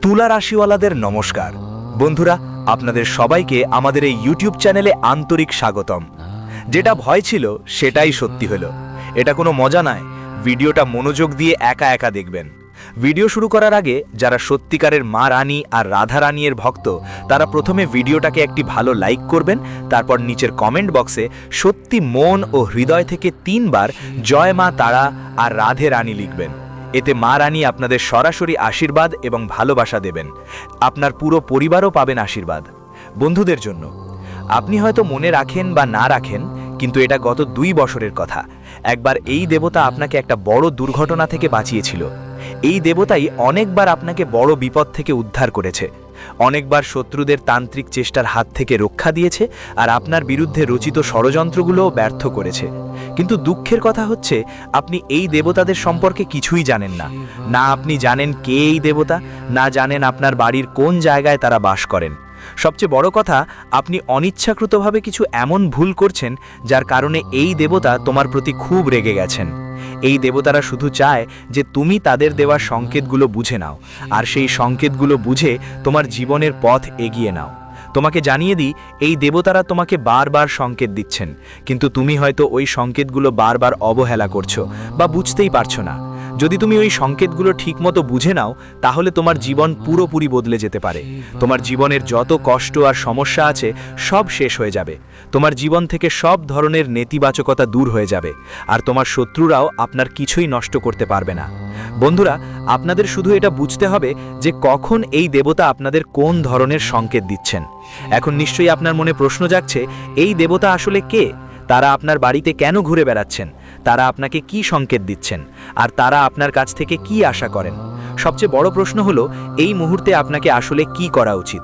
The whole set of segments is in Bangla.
তুলা রাশিওয়ালাদের নমস্কার। বন্ধুরা, আপনাদের সবাইকে আমাদের এই ইউটিউব চ্যানেলে আন্তরিক স্বাগতম। যেটা ভয় ছিল সেটাই সত্যি হলো। এটা কোনো মজা নয়, ভিডিওটা মনোযোগ দিয়ে একা একা দেখবেন। ভিডিও শুরু করার আগে যারা সত্যিকারের মা রানী আর রাধা রানীর ভক্ত, তারা প্রথমে ভিডিওটাকে একটি ভালো লাইক করবেন, তারপর নিচের কমেন্ট বক্সে সত্যি মন ও হৃদয় থেকে 3 বার জয় মা তারা আর রাধে রানী লিখবেন। এতে মা রানী আপনাদের সরাসরি আশীর্বাদ এবং ভালোবাসা দেবেন। আপনার পুরো পরিবারও পাবেন আশীর্বাদ। বন্ধুদের জন্য, আপনি হয়তো মনে রাখেন বা না রাখেন, কিন্তু এটা গত 2 বছরের কথা। একবার এই দেবতা আপনাকে একটা বড় দুর্ঘটনা থেকে বাঁচিয়েছিল। এই দেবতাই অনেকবার আপনাকে বড় বিপদ থেকে উদ্ধার করেছে, অনেকবার শত্রুদের তান্ত্রিক চেষ্টার হাত থেকে রক্ষা দিয়েছে, আর আপনার বিরুদ্ধে রচিত ষড়যন্ত্রগুলোও ব্যর্থ করেছে। কিন্তু দুঃখের কথা হচ্ছে, আপনি এই দেবতাদের সম্পর্কে কিছুই জানেন না। না আপনি জানেন কে এই দেবতা, না জানেন আপনার বাড়ির কোন জায়গায় তারা বাস করেন। সবচেয়ে বড় কথা, আপনি অনিচ্ছাকৃতভাবে কিছু এমন ভুল করছেন যার কারণে এই দেবতা তোমার প্রতি খুব রেগে গেছেন। এই দেবতারা শুধু চায় যে তুমি তাদের দেওয়া সংকেতগুলো বুঝে নাও, আর সেই সংকেতগুলো বুঝে তোমার জীবনের পথ এগিয়ে নাও। তোমাকে জানিয়ে দিই, এই দেবতারা তোমাকে বারবার সংকেত দিচ্ছেন, কিন্তু তুমি হয়তো ওই সংকেতগুলো বারবার অবহেলা করছো বা বুঝতেই পারছো না। যদি তুমি ওই সংকেতগুলো ঠিকমতো বুঝে নাও, তাহলে তোমার জীবন পুরোপুরি বদলে যেতে পারে। তোমার জীবনের যত কষ্ট আর সমস্যা আছে সব শেষ হয়ে যাবে। তোমার জীবন থেকে সব ধরনের নেতিবাচকতা দূর হয়ে যাবে, আর তোমার শত্রুরাও আপনার কিছুই নষ্ট করতে পারবে না। বন্ধুরা, আপনাদের শুধু এটা বুঝতে হবে যে কখন এই দেবতা আপনাদের কোন ধরনের সংকেত দিচ্ছেন। এখন নিশ্চয়ই আপনার মনে প্রশ্ন জাগছে, এই দেবতা আসলে কে? তারা আপনার বাড়িতে কেন ঘুরে বেড়াচ্ছেন? তারা আপনাকে কি সংকেত দিচ্ছেন? আর তারা আপনার কাছ থেকে কি আশা করেন? সবচেয়ে বড় প্রশ্ন হলো, এই মুহূর্তে আপনাকে আসলে কি করা উচিত?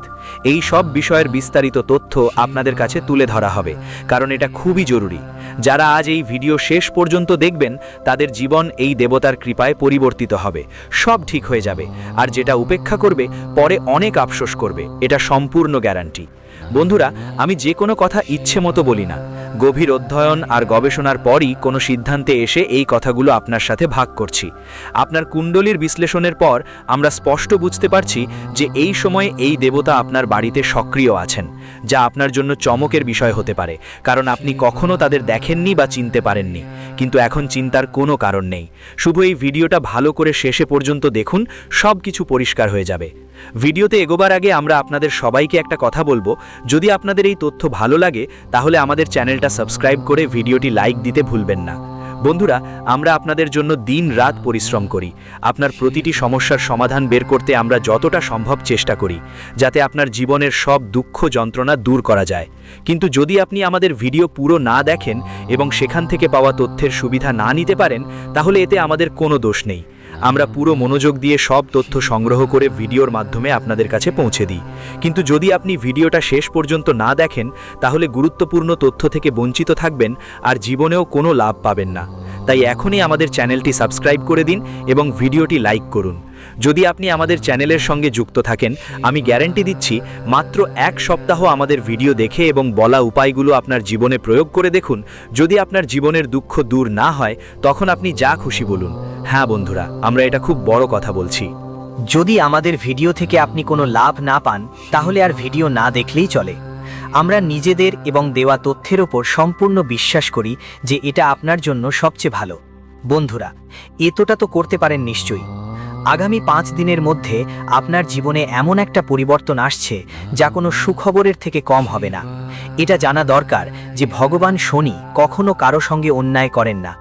এই সব বিষয়ের বিস্তারিত তথ্য আপনাদের কাছে তুলে ধরা হবে, কারণ এটা খুবই জরুরি। যারা আজ এই ভিডিও শেষ পর্যন্ত দেখবেন, তাদের জীবন এই দেবতার কৃপায় পরিবর্তিত হবে। সব ঠিক হয়ে যাবে, আর যেটা উপেক্ষা করবে পরে অনেক আফসোস করবে, এটা সম্পূর্ণ গ্যারান্টি। বন্ধুরা, আমি যে কোনো কথা ইচ্ছে মতো বলি না। গভীর অধ্যয়ন আর গবেষণার পরই কোনো সিদ্ধান্তে এসে এই কথাগুলো আপনার সাথে ভাগ করছি। আপনার কুণ্ডলীর বিশ্লেষণের পর আমরা স্পষ্ট বুঝতে পারছি যে এই সময়ে এই দেবতা আপনার বাড়িতে সক্রিয় আছেন, যা আপনার জন্য চমকের বিষয় হতে পারে, কারণ আপনি কখনো তাদের দেখেননি বা চিনতে পারেননি। কিন্তু এখন চিন্তার কোনো কারণ নেই। শুধু এই ভিডিওটা ভালো করে শেষে পর্যন্ত দেখুন, সব কিছু পরিষ্কার হয়ে যাবে। ভিডিওতে এগোবার আগে আমরা আপনাদের সবাইকে একটা কথা বলবো, যদি আপনাদের এই তথ্য ভালো লাগে তাহলে আমাদের চ্যানেলটা সাবস্ক্রাইব করে ভিডিওটি লাইক দিতে ভুলবেন না। বন্ধুরা, আমরা আপনাদের জন্য দিন রাত পরিশ্রম করি। আপনার প্রতিটি সমস্যার সমাধান বের করতে আমরা যতটা সম্ভব চেষ্টা করি, যাতে আপনার জীবনের সব দুঃখ যন্ত্রণা দূর করা যায়। কিন্তু যদি আপনি আমাদের ভিডিও পুরো না দেখেন এবং সেখান থেকে পাওয়া তথ্যের সুবিধা না নিতে পারেন, তাহলে এতে আমাদের কোনো দোষ নেই। আমরা পুরো মনোযোগ দিয়ে সব তথ্য সংগ্রহ করে ভিডিওর মাধ্যমে আপনাদের কাছে পৌঁছে দিই। কিন্তু যদি আপনি ভিডিওটা শেষ পর্যন্ত না দেখেন, তাহলে গুরুত্বপূর্ণ তথ্য থেকে বঞ্চিত থাকবেন আর জীবনেও কোনো লাভ পাবেন না। তাই এখনই আমাদের চ্যানেলটি সাবস্ক্রাইব করে দিন এবং ভিডিওটি লাইক করুন। যদি আপনি আমাদের চ্যানেলের সঙ্গে যুক্ত থাকেন, আমি গ্যারান্টি দিচ্ছি, মাত্র 1 সপ্তাহ আমাদের ভিডিও দেখে এবং বলা উপায়গুলো আপনার জীবনে প্রয়োগ করে দেখুন। যদি আপনার জীবনের দুঃখ দূর না হয়, তখন আপনি যা খুশি বলুন। হ্যাঁ বন্ধুরা, আমরা এটা খুব বড় কথা বলছি। যদি আমাদের ভিডিও থেকে আপনি কোনো লাভ না পান, তাহলে আর ভিডিও না দেখলেই চলে। আমরা নিজেদের এবং দেওয়া তথ্যের ওপর সম্পূর্ণ বিশ্বাস করি যে এটা আপনার জন্য সবচেয়ে ভালো। বন্ধুরা, এতটা তো করতে পারেন নিশ্চয়ই। আগামী 5 দিনের মধ্যে আপনার জীবনে এমন একটা পরিবর্তন আসছে যা কোনো সুখবরের থেকে কম হবে না। এটা জানা দরকার যে ভগবান শনি কখনো কারো সঙ্গে অন্যায় করেন না,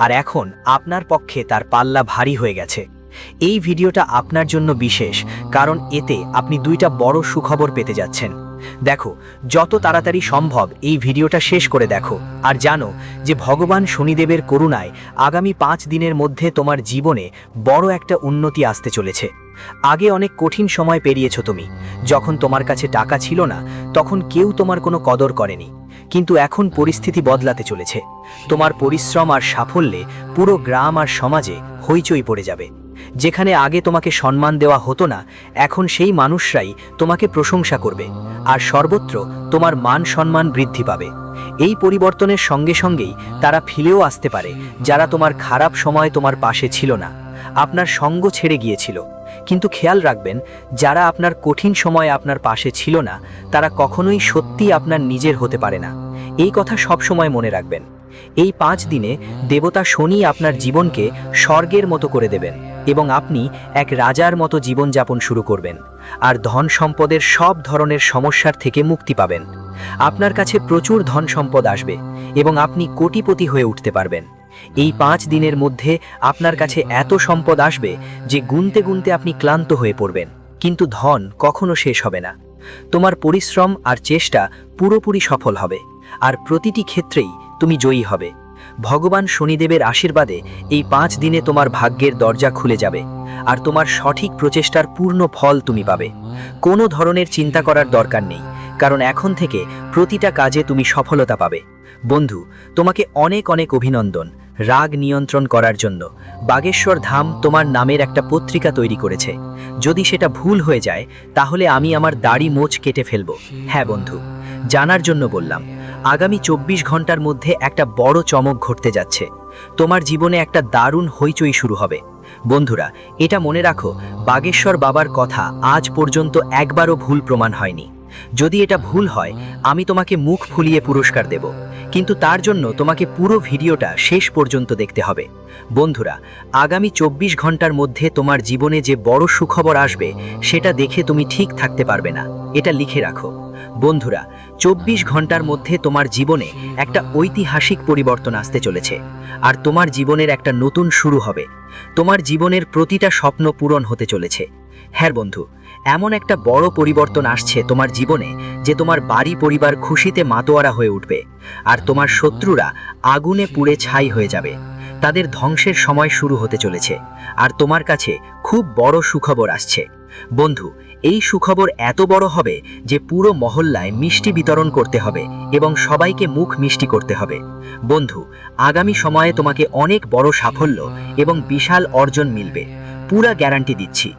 আর এখন আপনার পক্ষে তার পাল্লা ভারী হয়ে গেছে। এই ভিডিওটা আপনার জন্য বিশেষ, কারণ এতে আপনি 2টা বড় সুখবর পেতে যাচ্ছেন। দেখো, যত তাড়াতাড়ি সম্ভব এই ভিডিওটা শেষ করে দেখো, আর জানো যে ভগবান শনিদেবের করুণায় আগামী 5 দিনের মধ্যে তোমার জীবনে বড় একটা উন্নতি আসতে চলেছে। আগে অনেক কঠিন সময় পেরিয়েছো তুমি, যখন তোমার কাছে টাকা ছিল না, তখন কেউ তোমার কোনো কদর করেনি। কিন্তু এখন পরিস্থিতি বদলাতে চলেছে। তোমার পরিশ্রম আর সাফল্যে পুরো গ্রাম আর সমাজে হইচই পড়ে যাবে। যেখানে আগে তোমাকে সম্মান দেওয়া হতো না, এখন সেই মানুষরাই তোমাকে প্রশংসা করবে, আর সর্বত্র তোমার মান সম্মান বৃদ্ধি পাবে। এই পরিবর্তনের সঙ্গে সঙ্গেই তারা ফিরেও আসতে পারে যারা তোমার খারাপ সময় তোমার পাশে ছিল না, আপনার সঙ্গ ছেড়ে গিয়েছিল। কিন্তু খেয়াল রাখবেন, যারা আপনার কঠিন সময়ে আপনার পাশে ছিল না তারা কখনোই সত্যি আপনার নিজের হতে পারে না। এই কথা সবসময় মনে রাখবেন। এই 5 দিনে দেবতা শনি আপনার জীবনকে স্বর্গের মতো করে দেবেন এবং আপনি এক রাজার মতো জীবনযাপন শুরু করবেন, আর ধন সম্পদের সব ধরনের সমস্যার থেকে মুক্তি পাবেন। আপনার কাছে প্রচুর ধন সম্পদ আসবে এবং আপনি কোটিপতি হয়ে উঠতে পারবেন। এই 5 দিনের মধ্যে আপনার কাছে এত সম্পদ আসবে যে গুনতে গুনতে আপনি ক্লান্ত হয়ে পড়বেন, কিন্তু ধন কখনো শেষ হবে না। তোমার পরিশ্রম আর চেষ্টা পুরোপুরি সফল হবে, আর প্রতিটি ক্ষেত্রেই তুমি জয়ী হবে। ভগবান শনিদেবের আশীর্বাদে এই 5 দিনে তোমার ভাগ্যের দরজা খুলে যাবে, আর তোমার সঠিক প্রচেষ্টার পূর্ণ ফল তুমি পাবে। কোনো ধরনের চিন্তা করার দরকার নেই, কারণ এখন থেকে প্রতিটা কাজে তুমি সফলতা পাবে। বন্ধু, তোমাকে অনেক অনেক অভিনন্দন রাগ নিয়ন্ত্রণ করার জন্য। বাগেশ্বর ধাম তোমার নামের একটা পত্রিকা তৈরি করেছে। যদি সেটা ভুল হয়ে যায় তাহলে আমি আমার দাড়ি মোচ কেটে ফেলব। হ্যাঁ বন্ধু, জানার জন্য বললাম। আগামী 24 ঘন্টার মধ্যে একটা বড় চমক ঘটতে যাচ্ছে। তোমার জীবনে একটা দারুণ হইচই শুরু হবে। বন্ধুরা, এটা মনে রাখো, বাগেশ্বর বাবার কথা আজ পর্যন্ত একবারও ভুল প্রমাণ হয়নি। যদি এটা ভুল হয় আমি তোমাকে মুখ ফুলিয়ে পুরস্কার দেব, কিন্তু তার জন্য তোমাকে পুরো ভিডিওটা শেষ পর্যন্ত দেখতে হবে। বন্ধুরা, আগামী 24 ঘন্টার মধ্যে তোমার জীবনে যে বড় সুখবর আসবে সেটা দেখে তুমি ঠিক থাকতে পারবে না। এটা লিখে রাখো। বন্ধুরা, 24 ঘন্টার মধ্যে তোমার জীবনে একটা ঐতিহাসিক পরিবর্তন আসতে চলেছে, আর তোমার জীবনের একটা নতুন শুরু হবে। তোমার জীবনের প্রতিটা স্বপ্ন পূরণ হতে চলেছে। হ্যাঁ বন্ধু, এমন একটা বড় পরিবর্তন আসছে তোমার জীবনে যে তোমার বাড়ি পরিবার খুশিতে মাতোয়ারা হয়ে উঠবে, আর তোমার শত্রুরা আগুনে পুড়ে ছাই হয়ে যাবে। তাদের ধ্বংসের সময় শুরু হতে চলেছে, আর তোমার কাছে খুব বড় সুখবর আসছে। বন্ধু, এই সুখবর এত বড় হবে যে পুরো মহল্লায় মিষ্টি বিতরণ করতে হবে এবং সবাইকে মুখ মিষ্টি করতে হবে। বন্ধু, আগামী সময়ে তোমাকে অনেক বড় সাফল্য এবং বিশাল অর্জন মিলবে, পুরা গ্যারান্টি দিচ্ছি।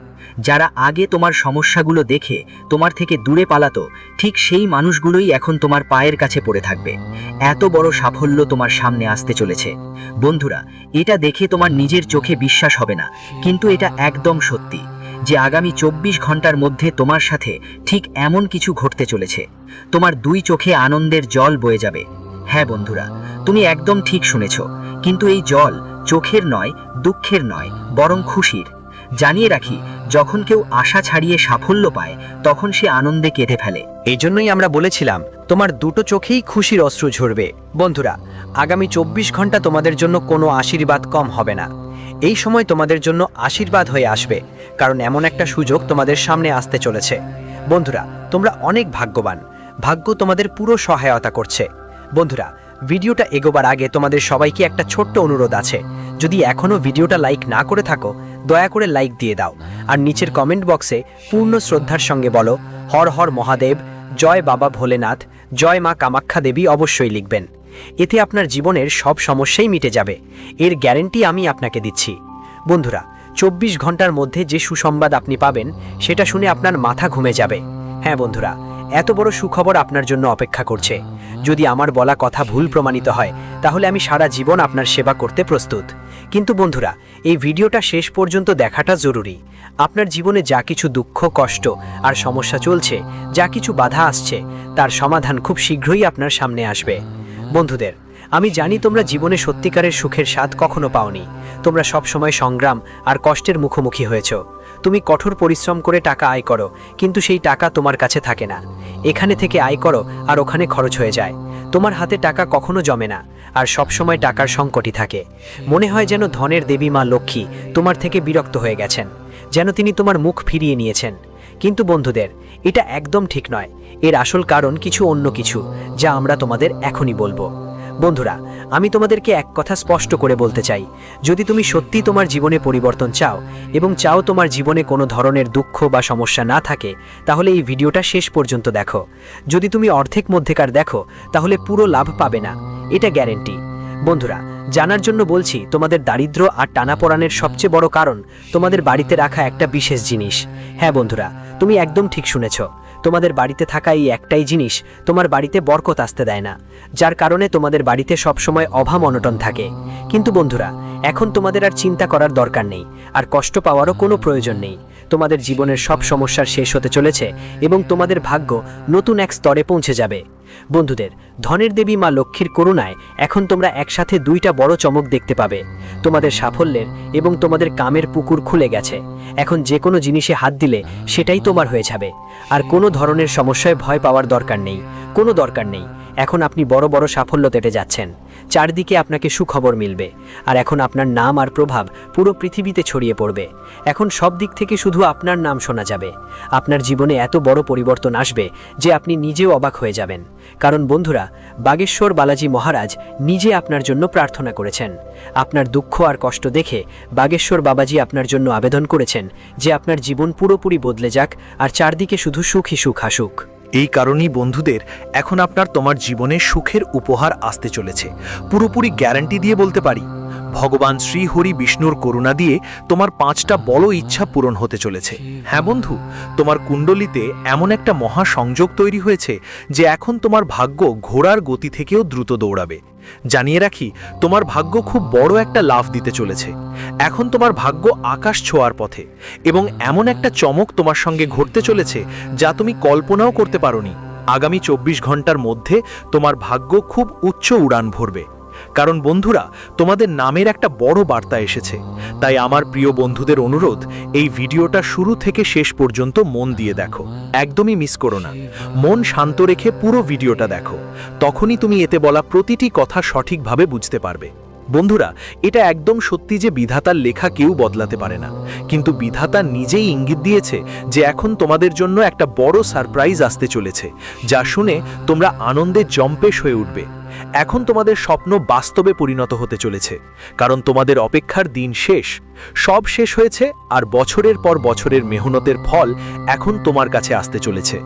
যারা আগে তোমার সমস্যাগুলো দেখে তোমার থেকে দূরে পালাতো, ঠিক সেই মানুষগুলোই এখন তোমার পায়ের কাছে পড়ে থাকবে। এত বড় সাফল্য তোমার সামনে আসতে চলেছে। বন্ধুরা, এটা দেখে তোমার নিজের চোখে বিশ্বাস হবে না, কিন্তু এটা একদম সত্যি যে আগামী 24 ঘন্টার মধ্যে তোমার সাথে ঠিক এমন কিছু ঘটতে চলেছে। তোমার 2 চোখে আনন্দের জল বয়ে যাবে। হ্যাঁ বন্ধুরা, তুমি একদম ঠিক শুনেছ, কিন্তু এই জল চোখের নয়, দুঃখের নয়, বরং খুশির। জানিয়ে রাখি, যখন কেউ আশা ছাড়িয়ে সাফল্য পায় তখন সে আনন্দে কেঁদে ফেলে। এই জন্যই আমরা বলেছিলাম তোমার 2টো চোখেই খুশির অশ্রু ঝরবে। বন্ধুরা, আগামী 24 ঘন্টা তোমাদের জন্য কোনো আশীর্বাদ কম হবে না। এই সময় তোমাদের জন্য আশীর্বাদ হয়ে আসবে, কারণ এমন একটা সুযোগ তোমাদের সামনে আসতে চলেছে। বন্ধুরা, তোমরা অনেক ভাগ্যবান। ভাগ্য তোমাদের পুরো সহায়তা করছে। বন্ধুরা, ভিডিওটা এগোবার আগে তোমাদের সবাইকে একটা ছোট্ট অনুরোধ আছে। যদি এখনও ভিডিওটা লাইক না করে থাকো, দয়া করে লাইক দিয়ে দাও, আর নিচের কমেন্ট বক্সে পূর্ণ শ্রদ্ধার সঙ্গে বলো হর হর মহাদেব, জয় বাবা ভোলেনাথ, জয় মা কামাখ্যা দেবী অবশ্যই লিখবেন। এতে আপনার জীবনের সব সমস্যাই মিটে যাবে, এর গ্যারেন্টি আমি আপনাকে দিচ্ছি। বন্ধুরা, 24 ঘন্টার মধ্যে যে সুসংবাদ আপনি পাবেন সেটা শুনে আপনার মাথা ঘুমে যাবে। হ্যাঁ বন্ধুরা, এত বড় সুখবর আপনার জন্য অপেক্ষা করছে। যদি আমার বলা কথা ভুল প্রমাণিত হয় তাহলে আমি সারা জীবন আপনার সেবা করতে প্রস্তুত। কিন্তু বন্ধুরা, এই ভিডিওটা শেষ পর্যন্ত দেখাটা জরুরি। আপনার জীবনে যা কিছু দুঃখ, কষ্ট আর সমস্যা চলছে, যা কিছু বাধা আসছে, তার সমাধান খুব শীঘ্রই আপনার সামনে আসবে। বন্ধুদের, আমি জানি তোমরা জীবনে সত্যিকারের সুখের স্বাদ কখনো পাওনি। তোমরা সব সময় সংগ্রাম আর কষ্টের মুখোমুখি হয়েছ। তুমি কঠোর পরিশ্রম করে টাকা আয় করো, কিন্তু সেই টাকা তোমার কাছে থাকে না। এখানে থেকে আয় করো আর ওখানে খরচ হয়ে যায়। তোমার হাতে টাকা কখনো জমে না, আর সব সময় টাকার সংকটই থাকে। মনে হয় যেন ধনের দেবী মা লক্ষ্মী তোমার থেকে বিরক্ত হয়ে গেছেন, যেন তিনি তোমার মুখ ফিরিয়ে নিয়েছেন। কিন্তু বন্ধুদের, এটা একদম ঠিক নয়। এর আসল কারণ কিছু অন্য কিছু, যা আমরা তোমাদের এখনই বলবো। বন্ধুরা, আমি তোমাদেরকে এক কথা স্পষ্ট করে বলতে চাই, যদি তুমি সত্যি তোমার জীবনে পরিবর্তন চাও এবং চাও তোমার জীবনে কোনো ধরনের দুঃখ বা সমস্যা না থাকে, তাহলে এই ভিডিওটা শেষ পর্যন্ত দেখো। যদি তুমি অর্ধেক মধ্যেকার দেখো তাহলে পুরো লাভ পাবে না, এটা গ্যারেন্টি। বন্ধুরা, জানার জন্য বলছি, তোমাদের দারিদ্র্য আর টানাপোড়ানের সবচেয়ে বড় কারণ তোমাদের বাড়িতে রাখা একটা বিশেষ জিনিস। হ্যাঁ বন্ধুরা, তুমি একদম ঠিক শুনেছ। তোমাদের বাড়িতে থাকা এই একটাই জিনিস তোমার বাড়িতে বরকত আসতে দেয় না, যার কারণে তোমাদের বাড়িতে সবসময় অভাব অনটন থাকে। কিন্তু বন্ধুরা, এখন তোমাদের আর চিন্তা করার দরকার নেই, আর কষ্ট পাওয়ারও কোনো প্রয়োজন নেই। তোমাদের জীবনের সব সমস্যার শেষ হতে চলেছে এবং তোমাদের ভাগ্য নতুন এক স্তরে পৌঁছে যাবে। বন্ধুদের, ধনের দেবী মা লক্ষ্মীর করুণায় এখন তোমরা একসাথে দুইটা বড় চমক দেখতে পাবে। তোমাদের সাফল্যের এবং তোমাদের কামের পুকুর খুলে গেছে। এখন যে কোনো জিনিসে হাত দিলে সেটাই তোমার হয়ে যাবে। আর কোনো ধরনের সমস্যায় ভয় পাওয়ার দরকার নেই, কোনো দরকার নেই। এখন আপনি বড় বড় সাফল্য তেটে যাচ্ছেন। চারদিকে আপনাকে সুখবর মিলবে। আর এখন আপনার নাম আর প্রভাব পুরো পৃথিবীতে ছড়িয়ে পড়বে। এখন সব দিক থেকে শুধু আপনার নাম শোনা যাবে। আপনার জীবনে এত বড় পরিবর্তন আসবে যে আপনি নিজেও অবাক হয়ে যাবেন। কারণ বন্ধুরা, বাগেশ্বর বালাজি মহারাজ নিজে আপনার জন্য প্রার্থনা করেছেন। আপনার দুঃখ আর কষ্ট দেখে বাগেশ্বর বাবাজি আপনার জন্য আবেদন করেছেন যে আপনার জীবন পুরোপুরি বদলে যাক আর চারদিকে শুধু সুখই সুখ আসুক। এই কারণেই বন্ধুদের, এখন তোমার জীবনে সুখের উপহার আসতে চলেছে। পুরোপুরি গ্যারান্টি দিয়ে বলতে পারি, ভগবান শ্রী হরি বিষ্ণুর করুণা দিয়ে তোমার 5টা বড় ইচ্ছা পূরণ হতে চলেছে। হ্যাঁ বন্ধু, তোমার কুণ্ডলিতে এমন একটা মহা সংযোগ তৈরি হয়েছে যে এখন তোমার ভাগ্য ঘোড়ার গতি থেকেও দ্রুত দৌড়াবে। জানিয়ে রাখি, তোমার ভাগ্য খুব বড় একটা লাফ দিতে চলেছে। এখন তোমার ভাগ্য আকাশ ছোঁয়ার পথে এবং এমন একটা চমক তোমার সঙ্গে ঘটতে চলেছে যা তুমি কল্পনাও করতে পারোনি। আগামী 24 ঘন্টার মধ্যে তোমার ভাগ্য খুব উচ্চ উড়ান ভরবে। কারণ বন্ধুরা, তোমাদের নামের একটা বড় বার্তা এসেছে। তাই আমার প্রিয় বন্ধুদের অনুরোধ, এই ভিডিওটা শুরু থেকে শেষ পর্যন্ত মন দিয়ে দেখো, একদমই মিস করো না। মন শান্ত রেখে পুরো ভিডিওটা দেখো, তখনই তুমি এতে বলা প্রতিটি কথা সঠিকভাবে বুঝতে পারবে। বন্ধুরা, এটা একদম সত্যি যে বিধাতার লেখা কেউ বদলাতে পারে না, কিন্তু বিধাতা নিজেই ইঙ্গিত দিয়েছে যে এখন তোমাদের জন্য একটা বড় সারপ্রাইজ আসতে চলেছে, যা শুনে তোমরা আনন্দে জম্পেশ হয়ে উঠবে। এখন তোমাদের স্বপ্ন বাস্তবে পরিণত হতে চলেছে, কারণ তোমাদের অপেক্ষার দিন শেষ। সব শেষ হয়েছে আর বছরের পর বছরের মেহনতের ফল এখন তোমার কাছে আসতে চলেছে।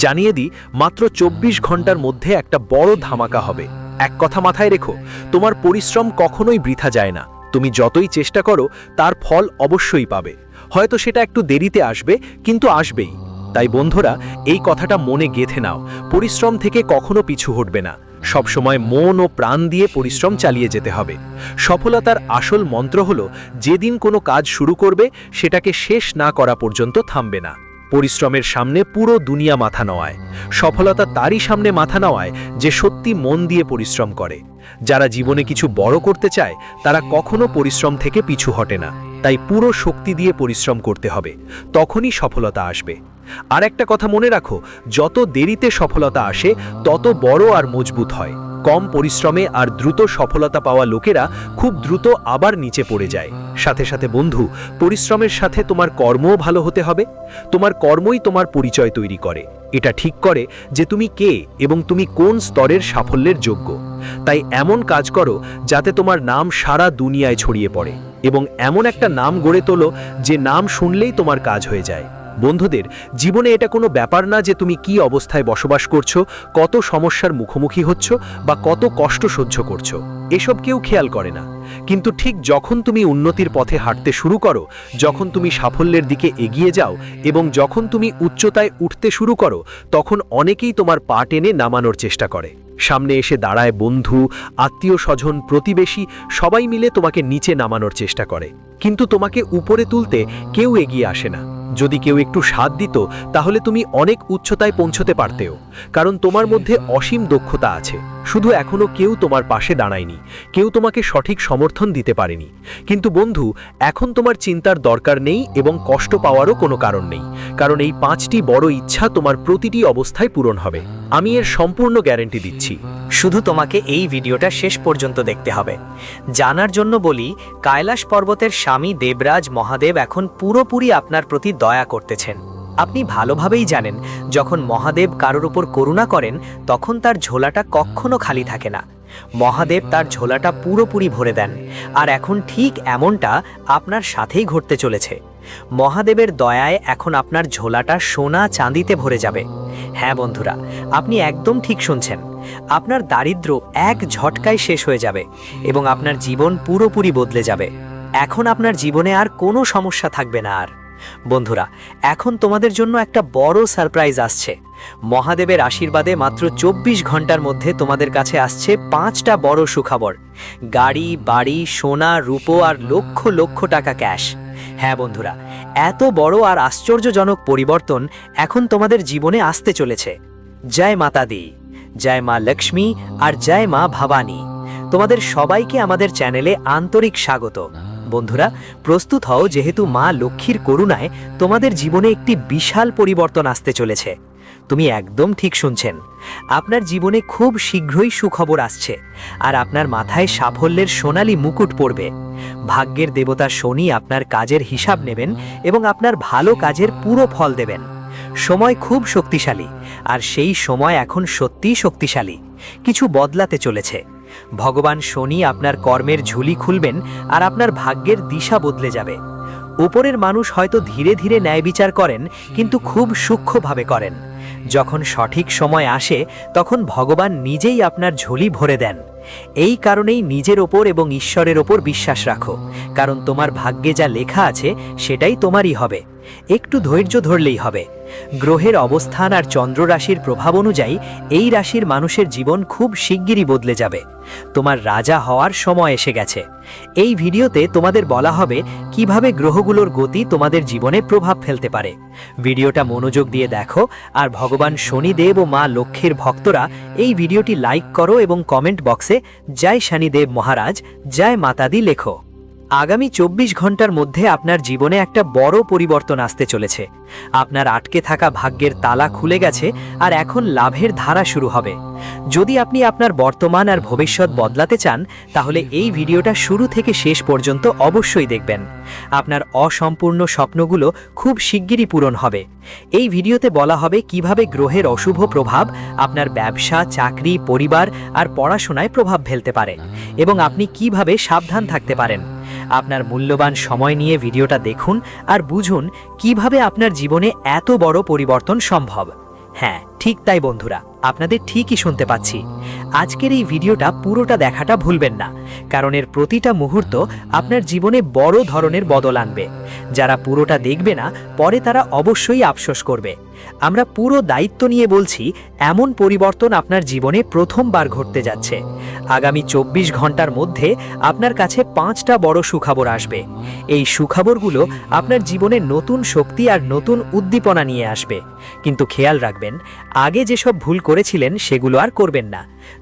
জানিয়ে দিই, মাত্র 24 ঘন্টার মধ্যে একটা বড় ধামাকা হবে। এক কথা মাথায় রেখো, তোমার পরিশ্রম কখনোই বৃথা যায় না। তুমি যতই চেষ্টা করো তার ফল অবশ্যই পাবে। হয়তো সেটা একটু দেরিতে আসবে, কিন্তু আসবেই। তাই বন্ধুরা, এই কথাটা মনে গেঁথে নাও, পরিশ্রম থেকে কখনো পিছু হটবে না। সবসময় মন ও প্রাণ দিয়ে পরিশ্রম চালিয়ে যেতে হবে। সফলতার আসল মন্ত্র হলো, যেদিন কোনো কাজ শুরু করবে সেটাকে শেষ না করা পর্যন্ত থামবে না। পরিশ্রমের সামনে পুরো দুনিয়া মাথা নোয়ায়। সফলতা তারই সামনে মাথা নোয়ায় যে সত্যি মন দিয়ে পরিশ্রম করে। যারা জীবনে কিছু বড় করতে চায় তারা কখনো পরিশ্রম থেকে পিছু হটে না। তাই পুরো শক্তি দিয়ে পরিশ্রম করতে হবে, তখনই সফলতা আসবে। আর একটা কথা মনে রাখো, যত দেরিতে সফলতা আসে তত বড় আর মজবুত হয়। কম পরিশ্রমে আর দ্রুত সফলতা পাওয়া লোকেরা খুব দ্রুত আবার নিচে পড়ে যায়। সাথে সাথে বন্ধু, পরিশ্রমের সাথে তোমার কর্মও ভালো হতে হবে। তোমার কর্মই তোমার পরিচয় তৈরি করে। এটা ঠিক করে যে তুমি কে এবং তুমি কোন স্তরের সাফল্যের যোগ্য। তাই এমন কাজ করো যাতে তোমার নাম সারা দুনিয়ায় ছড়িয়ে পড়ে এবং এমন একটা নাম গড়ে তোলো যে নাম শুনলেই তোমার কাজ হয়ে যায়। বন্ধুদের, জীবনে এটা কোনো ব্যাপার না যে তুমি কি অবস্থায় বসবাস করছো, কত সমস্যার মুখোমুখি হচ্ছ বা কত কষ্ট সহ্য করছো, এসব কেউ খেয়াল করে না। কিন্তু ঠিক যখন তুমি উন্নতির পথে হাঁটতে শুরু করো, যখন তুমি সাফল্যের দিকে এগিয়ে যাও এবং যখন তুমি উচ্চতায় উঠতে শুরু করো, তখন অনেকেই তোমার পা টেনে নামানোর চেষ্টা করে। সামনে এসে দাঁড়ায় বন্ধু, আত্মীয় স্বজন, প্রতিবেশী, সবাই মিলে তোমাকে নিচে নামানোর চেষ্টা করে। কিন্তু তোমাকে উপরে তুলতে কেউ এগিয়ে আসে না। যদি কেউ একটু সাথ দিত তাহলে তুমি অনেক উচ্চতায় পৌঁছতে পারতেও, কারণ তোমার মধ্যে অসীম দক্ষতা আছে। শুধু এখনো কেউ তোমার পাশে দাঁড়ায়নি, কেউ তোমাকে সঠিক সমর্থন দিতে পারেনি। কিন্তু বন্ধু, এখন তোমার চিন্তার দরকার নেই এবং কষ্ট পাওয়ারও কোনো কারণ নেই, কারণ এই 5টি বড় ইচ্ছা তোমার প্রতিটি অবস্থায় পূরণ হবে। আমি এর সম্পূর্ণ গ্যারান্টি দিচ্ছি। শুধু তোমাকে এই ভিডিওটা শেষ পর্যন্ত দেখতে হবে। জানার জন্য বলি, কৈলাস পর্বতের স্বামী দেবরাজ মহাদেব এখন পুরোপুরি আপনার প্রতি দয়া করতেছেন। আপনি ভালোভাবেই জানেন, যখন মহাদেব কারোর উপর করুণা করেন তখন তার ঝোলাটা কখনো খালি থাকে না। মহাদেব তার ঝোলাটা পুরোপুরি ভরে দেন। আর এখন ঠিক এমনটা আপনার সাথেই ঘটতে চলেছে। মহাদেবের দয়ায় এখন আপনার ঝোলাটা সোনা চাঁদিতে ভরে যাবে। হ্যাঁ বন্ধুরা, আপনি একদম ঠিক শুনছেন। আপনার দারিদ্র্য এক ঝটকায় শেষ হয়ে যাবে এবং আপনার জীবন পুরোপুরি বদলে যাবে। এখন আপনার জীবনে আর কোনো সমস্যা থাকবে না। আর বন্ধুরা, এখন তোমাদের জন্য একটা বড় সারপ্রাইজ আসছে। মহাদেবের আশীর্বাদে মাত্র 24 ঘন্টার মধ্যে তোমাদের কাছে আসছে 5টা বড় সুখবর। গাড়ি, বাড়ি, সোনা, রূপো আর লক্ষ লক্ষ টাকা ক্যাশ। হ্যাঁ বন্ধুরা, এত বড় আর আশ্চর্যজনক পরিবর্তন এখন তোমাদের জীবনে আসতে চলেছে। জয় মাতা দি, জয় মা লক্ষ্মী আর জয় মা ভবানী। তোমাদের সবাইকে আমাদের চ্যানেলে আন্তরিক স্বাগত। বন্ধুরা, প্রস্তুত হও, যেহেতু মা লক্ষ্মীর করুণায় তোমাদের জীবনে একটি বিশাল পরিবর্তন আসতে চলেছে। তুমি একদম ঠিক শুনছেন। আপনার জীবনে খুব শীঘ্রই সুখবর আসছে, আর আপনার মাথায় সাফল্যের সোনালী মুকুট পড়বে। ভাগ্যের দেবতা শনি আপনার কাজের হিসাব নেবেন এবং আপনার ভালো কাজের পুরো ফল দেবেন। সময় খুব শক্তিশালী, আর সেই সময় এখন সত্যিই শক্তিশালী। কিছু বদলাতে চলেছে। ভগবান শনি আপনার কর্মের ঝুলি খুলবেন আর আপনার ভাগ্যের দিশা বদলে যাবে। উপরের মানুষ হয়তো ধীরে ধীরে ন্যায় বিচার করেন, কিন্তু খুব সূক্ষ্মভাবে করেন। যখন সঠিক সময় আসে, তখন ভগবান নিজেই আপনার ঝুলি ভরে দেন। এই কারণেই নিজের ওপর এবং ঈশ্বরের ওপর বিশ্বাস রাখো, কারণ তোমার ভাগ্যে যা লেখা আছে সেটাই তোমারই হবে। একটু ধৈর্য ধরলেই হবে। গ্রহের অবস্থান আর চন্দ্র রাশির প্রভাব অনুযায়ী এই রাশির মানুষের জীবন খুব শিগগিরই বদলে যাবে। তোমার রাজা হওয়ার সময় এসে গেছে। এই ভিডিওতে তোমাদের বলা হবে কিভাবে গ্রহগুলোর গতি তোমাদের জীবনে প্রভাব ফেলতে পারে। ভিডিওটা মনোযোগ দিয়ে দেখো, আর ভগবান শনিদেব ও মা লক্ষ্মীর ভক্তরা এই ভিডিওটি লাইক করো এবং কমেন্ট বক্সে জয় শনিদেব মহারাজ, জয় মাতাদি লেখো। আগামী 24 ঘন্টার মধ্যে আপনার জীবনে একটা বড় পরিবর্তন আসতে চলেছে। আপনার আটকে থাকা ভাগ্যের তালা খুলে গেছে, আর এখন লাভের ধারা শুরু হবে। যদি আপনি আপনার বর্তমান আর ভবিষ্যৎ বদলাতে চান, তাহলে এই ভিডিওটা শুরু থেকে শেষ পর্যন্ত অবশ্যই দেখবেন। আপনার অসম্পূর্ণ স্বপ্নগুলো খুব শিগগিরই পূরণ হবে। এই ভিডিওতে বলা হবে কিভাবে গ্রহের অশুভ প্রভাব আপনার ব্যবসা, চাকরি, পরিবার আর পড়াশোনায় প্রভাব ফেলতে পারে, এবং আপনি কিভাবে সাবধান থাকতে পারেন। আপনার মূল্যবান সময় নিয়ে ভিডিওটা দেখুন আর বুঝুন কিভাবে আপনার জীবনে এত বড় পরিবর্তন সম্ভব। হ্যাঁ, ঠিক তাই বন্ধুরা, আপনাদের ঠিকই শুনতে পাচ্ছি। আজকের এই ভিডিওটা পুরোটা দেখাটা ভুলবেন না, কারণ এর প্রতিটা মুহূর্ত আপনার জীবনে বড় ধরনের বদল আনবে। যারা পুরোটা দেখবে না, পরে তারা অবশ্যই আফসোস করবে। আমরা পুরো দায়িত্ব নিয়ে বলছি, এমন পরিবর্তন আপনার জীবনে প্রথমবার ঘটতে যাচ্ছে। আগামী 24 ঘন্টার মধ্যে আপনার কাছে 5টা বড় সুখবর আসবে। এই সুখবরগুলো আপনার জীবনে নতুন শক্তি আর নতুন উদ্দীপনা নিয়ে আসবে। কিন্তু খেয়াল রাখবেন, আগে যেসব ভুল করেছিলেন সেগুলো আর করবেন না।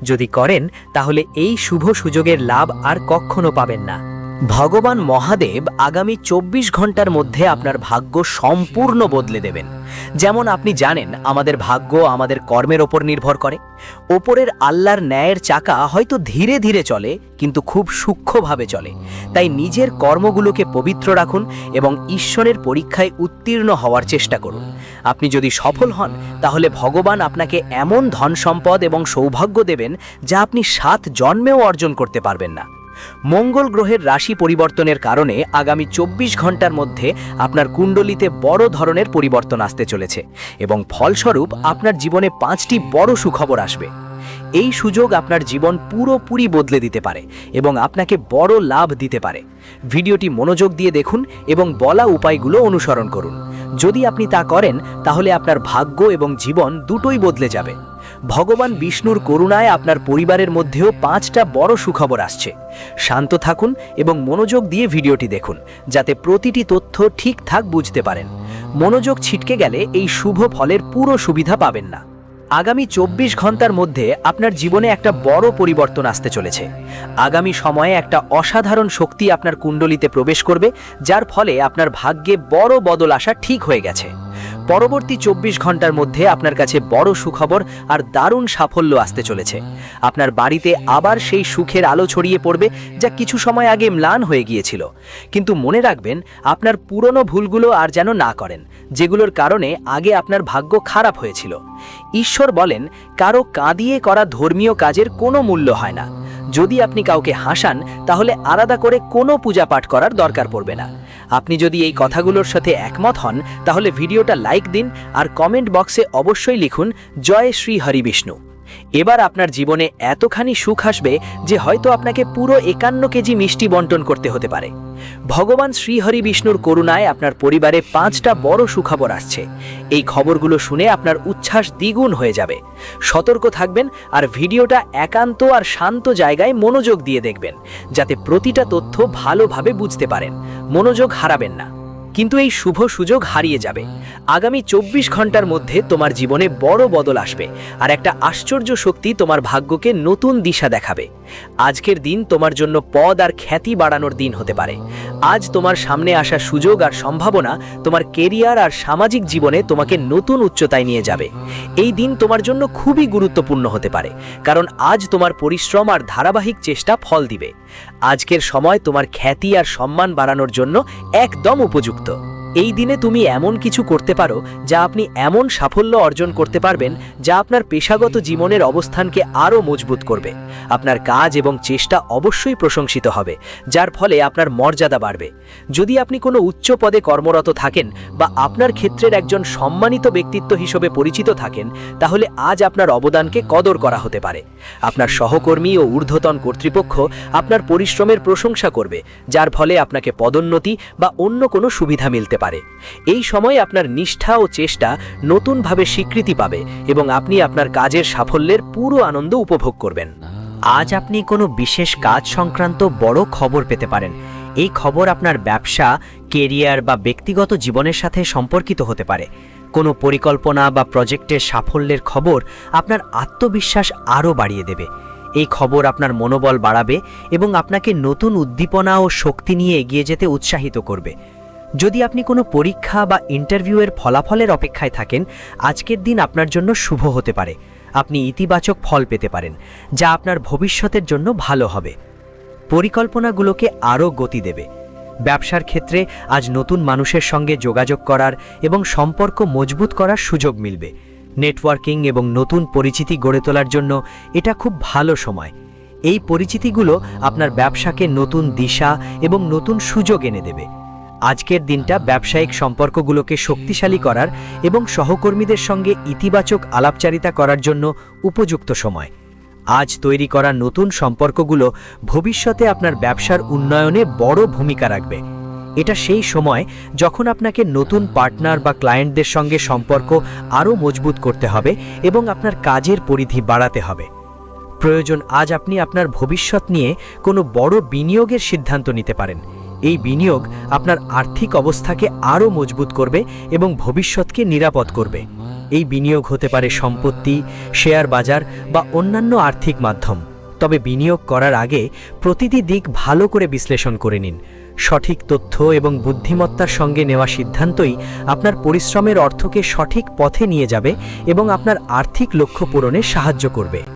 যদি করেন, তাহলে এই শুভ সুযোগের লাভ আর কখনো পাবেন না। ভগবান মহাদেব আগামী 24 ঘন্টার মধ্যে আপনার ভাগ্য সম্পূর্ণ বদলে দেবেন। যেমন আপনি জানেন, আমাদের ভাগ্য আমাদের কর্মের ওপর নির্ভর করে। ওপরের আল্লাহর ন্যায়ের চাকা হয়তো ধীরে ধীরে চলে, কিন্তু খুব সূক্ষ্মভাবে চলে। তাই নিজের কর্মগুলোকে পবিত্র রাখুন এবং ঈশ্বরের পরীক্ষায় উত্তীর্ণ হওয়ার চেষ্টা করুন। আপনি যদি সফল হন, তাহলে ভগবান আপনাকে এমন ধন সম্পদ এবং সৌভাগ্য দেবেন যা আপনি 7 জন্মেও অর্জন করতে পারবেন না। মঙ্গল গ্রহের রাশি পরিবর্তনের কারণে আগামী 24 ঘন্টার মধ্যে আপনার কুণ্ডলিতে বড় ধরনের পরিবর্তন আসতে চলেছে, এবং ফলস্বরূপ আপনার জীবনে 5টি বড় সুখবর আসবে। এই সুযোগ আপনার জীবন পুরোপুরি বদলে দিতে পারে এবং আপনাকে বড় লাভ দিতে পারে। ভিডিওটি মনোযোগ দিয়ে দেখুন এবং বলা উপায়গুলো অনুসরণ করুন। যদি আপনি তা করেন, তাহলে আপনার ভাগ্য এবং জীবন দুটোই বদলে যাবে। ভগবান বিষ্ণুর করুণায় আপনার পরিবারের মধ্যেও 5টা বড় সুখবর আসছে। শান্ত থাকুন এবং মনোযোগ দিয়ে ভিডিওটি দেখুন, যাতে প্রতিটি তথ্য ঠিকঠাক বুঝতে পারেন। মনোযোগ ছিটকে গেলে এই শুভ ফলের পুরো সুবিধা পাবেন না। আগামী 24 ঘন্টার মধ্যে আপনার জীবনে একটা বড় পরিবর্তন আসতে চলেছে। আগামী সময়ে একটা অসাধারণ শক্তি আপনার কুণ্ডলিতে প্রবেশ করবে, যার ফলে আপনার ভাগ্যে বড় বদল আসা ঠিক হয়ে গেছে। পরবর্তী 24 ঘন্টার মধ্যে আপনার কাছে বড় সুখবর আর দারুণ সাফল্য আসতে চলেছে। আপনার বাড়িতে আবার সেই সুখের আলো ছড়িয়ে পড়বে, যা কিছু সময় আগে ম্লান হয়ে গিয়েছিল। কিন্তু মনে রাখবেন, আপনার পুরনো ভুলগুলো আর যেন না করেন, যেগুলোর কারণে আগে আপনার ভাগ্য খারাপ হয়েছিল। ঈশ্বর বলেন, কারো কাঁদিয়ে করা ধর্মীয় কাজের কোনো মূল্য হয় না। যদি আপনি কাউকে হাসান, তাহলে আলাদা করে কোনো পূজা পাঠ করার দরকার পড়বে না। আপনি যদি এই কথাগুলোর সাথে একমত হন, তাহলে ভিডিওটা লাইক দিন আর কমেন্ট বক্সে অবশ্যই লিখুন জয় শ্রী হরি বিষ্ণু। এবার আপনার জীবনে এতখানি সুখ আসবে যে হয়তো আপনাকে পুরো 51 কেজি মিষ্টি বন্টন করতে হতে পারে। ভগবান শ্রীহরি বিষ্ণুর করুণায় আপনার পরিবারে 5টা বড় সুখবর আসছে। এই খবরগুলো শুনে আপনার উচ্ছ্বাস দ্বিগুণ হয়ে যাবে। সতর্ক থাকবেন আর ভিডিওটা একান্ত আর শান্ত জায়গায় মনোযোগ দিয়ে দেখবেন, যাতে প্রতিটা তথ্য ভালোভাবে বুঝতে পারেন। মনোযোগ হারাবেন না। কিন্তু এই শুভ সুযোগ হারিয়ে যাবে। আগামী 24 ঘন্টার মধ্যে তোমার জীবনে বড় বদল আসবে, আর একটা আশ্চর্য শক্তি তোমার ভাগ্যকে নতুন দিশা দেখাবে। আজকের দিন তোমার জন্য পদ আর খ্যাতি বাড়ানোর দিন হতে পারে। আজ তোমার সামনে আসা সুযোগ আর সম্ভাবনা তোমার কেরিয়ার আর সামাজিক জীবনে তোমাকে নতুন উচ্চতায় নিয়ে যাবে। এই দিন তোমার জন্য খুবই গুরুত্বপূর্ণ হতে পারে, কারণ আজ তোমার পরিশ্রম আর ধারাবাহিক চেষ্টা ফল দিবে। আজকের সময় তোমার খ্যাতি আর সম্মান বাড়ানোর জন্য একদম উপযুক্ত। এই দিনে তুমি এমন কিছু করতে পারো যা আপনি এমন সাফল্য অর্জন করতে পারবেন যা আপনার পেশাগত জীবনের অবস্থানকে আরও মজবুত করবে। আপনার কাজ এবং চেষ্টা অবশ্যই প্রশংসিত হবে, যার ফলে আপনার মর্যাদা বাড়বে। যদি আপনি কোনো উচ্চ পদে কর্মরত থাকেন বা আপনার ক্ষেত্রের একজন সম্মানিত ব্যক্তিত্ব হিসেবে পরিচিত থাকেন, তাহলে আজ আপনার অবদানকে কদর করা হতে পারে। আপনার সহকর্মী ও ঊর্ধ্বতন কর্তৃপক্ষ আপনার পরিশ্রমের প্রশংসা করবে, যার ফলে আপনাকে পদোন্নতি বা অন্য কোনো সুবিধা মিলতে পারে। এই সময় আপনার নিষ্ঠা ও চেষ্টা নতুনভাবে স্বীকৃতি পাবে এবং আপনি আপনার কাজের সাফল্যের পুরো আনন্দ উপভোগ করবেন। আজ আপনি কোনো বিশেষ কাজ সংক্রান্ত বড় খবর পেতে পারেন। এই খবর আপনার ব্যবসা, কেরিয়ার বা ব্যক্তিগত জীবনের সাথে সম্পর্কিত হতে পারে। কোনো পরিকল্পনা বা প্রজেক্টের সাফল্যের খবর আপনার আত্মবিশ্বাস আরও বাড়িয়ে দেবে। এই খবর আপনার মনোবল বাড়াবে এবং আপনাকে নতুন উদ্দীপনা ও শক্তি নিয়ে এগিয়ে যেতে উৎসাহিত করবে। যদি আপনি কোনো পরীক্ষা বা ইন্টারভিউয়ের ফলাফলের অপেক্ষায় থাকেন, আজকের দিন আপনার জন্য শুভ হতে পারে। আপনি ইতিবাচক ফল পেতে পারেন, যা আপনার ভবিষ্যতের জন্য ভালো হবে। পরিকল্পনাগুলোকে আরও গতি দেবে। ব্যবসার ক্ষেত্রে আজ নতুন মানুষের সঙ্গে যোগাযোগ করার এবং সম্পর্ক মজবুত করার সুযোগ মিলবে। নেটওয়ার্কিং এবং নতুন পরিচিতি গড়ে তোলার জন্য এটা খুব ভালো সময়। এই পরিচিতিগুলো আপনার ব্যবসাকে নতুন দিশা এবং নতুন সুযোগ এনে দেবে। আজকের দিনটা ব্যবসায়িক সম্পর্কগুলোকে শক্তিশালী করার এবং সহকর্মীদের সঙ্গে ইতিবাচক আলাপচারিতা করার জন্য উপযুক্ত সময়। আজ তৈরি করা নতুন সম্পর্কগুলো ভবিষ্যতে আপনার ব্যবসার উন্নয়নে বড় ভূমিকা রাখবে। এটা সেই সময় যখন আপনাকে নতুন পার্টনার বা ক্লায়েন্টদের সঙ্গে সম্পর্ক আরও মজবুত করতে হবে এবং আপনার কাজের পরিধি বাড়াতে হবে। প্রয়োজন আজ আপনি আপনার ভবিষ্যৎ নিয়ে কোনো বড় বিনিয়োগের সিদ্ধান্ত নিতে পারেন। এই বিনিয়োগ আপনার আর্থিক অবস্থাকে আরও মজবুত করবে এবং ভবিষ্যৎকে নিরাপদ করবে। এই বিনিয়োগ হতে পারে সম্পত্তি, শেয়ার বাজার বা অন্যান্য আর্থিক মাধ্যম। তবে বিনিয়োগ করার আগে প্রতিটি দিক ভালো করে বিশ্লেষণ করে নিন। সঠিক তথ্য এবং বুদ্ধিমত্তার সঙ্গে নেওয়া সিদ্ধান্তই আপনার পরিশ্রমের অর্থকে সঠিক পথে নিয়ে যাবে এবং আপনার আর্থিক লক্ষ্য পূরণে সাহায্য করবে।